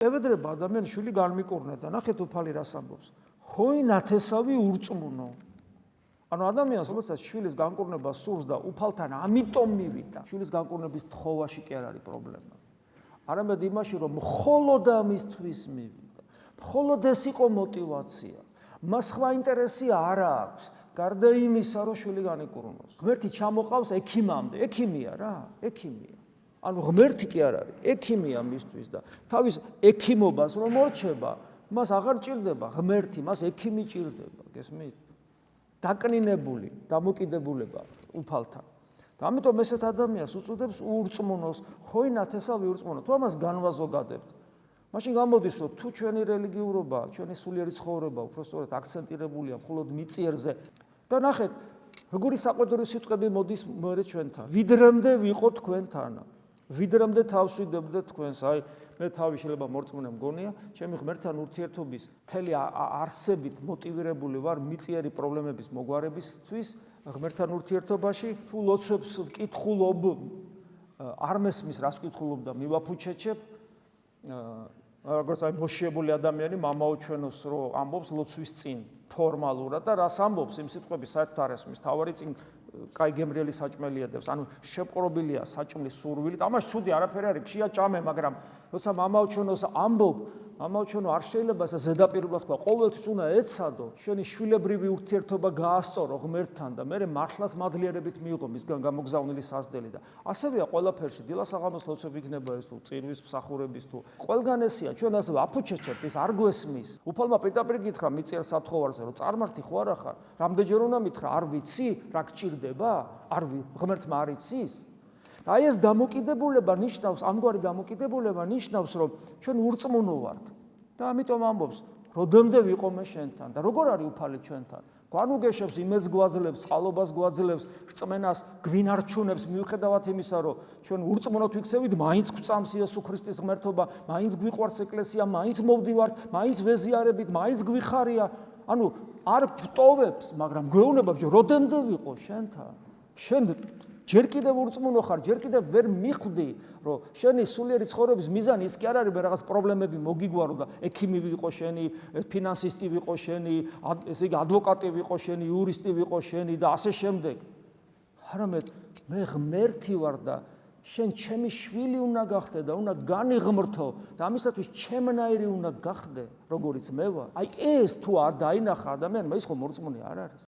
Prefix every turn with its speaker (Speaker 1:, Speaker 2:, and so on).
Speaker 1: ევედრება ადამიანს შვილი განმიკურნა და ნახეთ უფალი რას ამბობს. ხოი ნათესავი ურწმუნო. ანუ ადამიანს რომელსაც შვილის განკურნება სურს და უფალთან ამიტომ მივიდა. შვილის განკურნების თხოვაში კი არ არის პრობლემა. არამედ იმაში, რომ მხოლოდ ამისთვის მივიდა. მხოლოდ ეს იყო мотиваცია. მას სხვა ინტერესი არ აქვს. გარდა იმისა, რომ შვილი განიკურნოს. ღმერთი ჩამოყავს ექიმამდე. ექიმია რა, ექიმია. ანუ ღმერთი კი არ არის, ექიმია მისთვის და თავის ექიმობას რომ მორჩება, მას აღარ ჭირდება ღმერთი, მას ექიმი ჭირდება, გესმით? დაკნინებული, დამოკიდებულება უფალთან. და ამიტომ ესეთ ადამიანს უწოდებს ურწმუნოს, ხოი ნათესავი ურწმუნო. თუ ამას განვაზოგადებთ, მაშინ გამოდის, რომ თუ ჩვენი რელიგიურობა, ჩვენი სულიერი ცხოვრება უпростоრად აქცენტირებულია მხოლოდ მიწიერზე და ნახეთ, როგორი საყვედური სიტყვები მოდის მერე ჩვენთან. ვიდრემდე ვიყო თქვენთან. ვიდრემდე თავს ვიდებდე თქვენს, აი მე თავი შეიძლება მორწმუნე მგონია, ჩემი ღმერთთან ურთიერთობის მთელი არსებით მოტივირებული ვარ მიწიერი პრობლემების მოგვარებისთვის, ღმერთთან ურთიერთობაში თუ ლოცვებს ვკითხულობ, არ მესმის რას ვკითხულობ და მივაფუჩეჩებ, როგორც აი მოშიებული ადამიანი მამაო ჩვენოს რო ამბობს ლოცვის წინ ფორმალურად და რას ამბობს იმ სიტყვების საერთოდ არ ესმის, თავარი წინ კაი გემრიელი საჭმელია დევს, ანუ შეპყრობილია საჭმლის სურვილით, ამას ცუდი არაფერი არის, ხშია ჭამე, მაგრამ როცა მამაო ჩვენოს ამბობ, მამაო ჩვენო არ შეიძლება ეს ზედაპირულად თქვა, ყოველთვის უნდა ეცადო, შენი შვილებრივი ურთიერთობა გაასწორო ღმერთთან და მე მართლაც მადლიერებით მიიღო მისგან გამოგზავნილი სასდელი და ასევეა ყველაფერში, დილა-საღამოს ლოცვები იქნება ეს თუ წირვის მსახურების თუ ყველგან ესია, ჩვენ ასე აფუჩეჩებთ, ეს არ გვესმის. უფალმა პირდაპირ გითხრა მიწიერ საფრთხოვარზე, რომ წარმართი ხო არა ხარ? რამდენჯერ უნდა მითხრა, არ ვიცი, რა გჭირდება? არ ღმერთმა არ იცის? და აი ეს დამოკიდებულება ნიშნავს, ამგვარი დამოკიდებულება ნიშნავს, რომ ჩვენ ურწმუნო ვართ. და ამიტომ ამბობს, როდემდე ვიყო მე შენთან და როგორ არის უფალი ჩვენთან? გვანუგეშებს, იმედს გვაძლევს, წყალობას გვაძლევს, რწმენას გვინარჩუნებს მიუხედავად იმისა, რომ ჩვენ ურწმუნოთ ვიქცევით, მაინც გვწამს იესო ქრისტის ღმერთობა, მაინც გვიყვარს ეკლესია, მაინც მოვდივართ, მაინც ვეზიარებით, მაინც გვიხარია. ანუ არ ვტოვებს, მაგრამ გვეუბნება, როდემდე ვიყო შენთან? შენ ჯერ კიდევ ურწმუნო ხარ, ჯერ კიდევ ვერ მიხვდი, რომ შენი სულიერი ცხოვრების მიზანი ის კი არ არის, რაღაც პრობლემები მოგიგვარო და ექიმი ვიყო შენი, ფინანსისტი ვიყო შენი, ესე იგი ადვოკატი ვიყო შენი, იურისტი ვიყო შენი და ასე შემდეგ. არამედ მე ღმერთი ვარ და შენ ჩემი შვილი უნდა გახდე და უნდა განიღმრთო და ამისათვის ჩემნაირი უნდა გახდე, როგორიც მე ვარ. აი ეს თუ არ დაინახა ადამიანმა, ის ხომ მორწმუნე არ არის.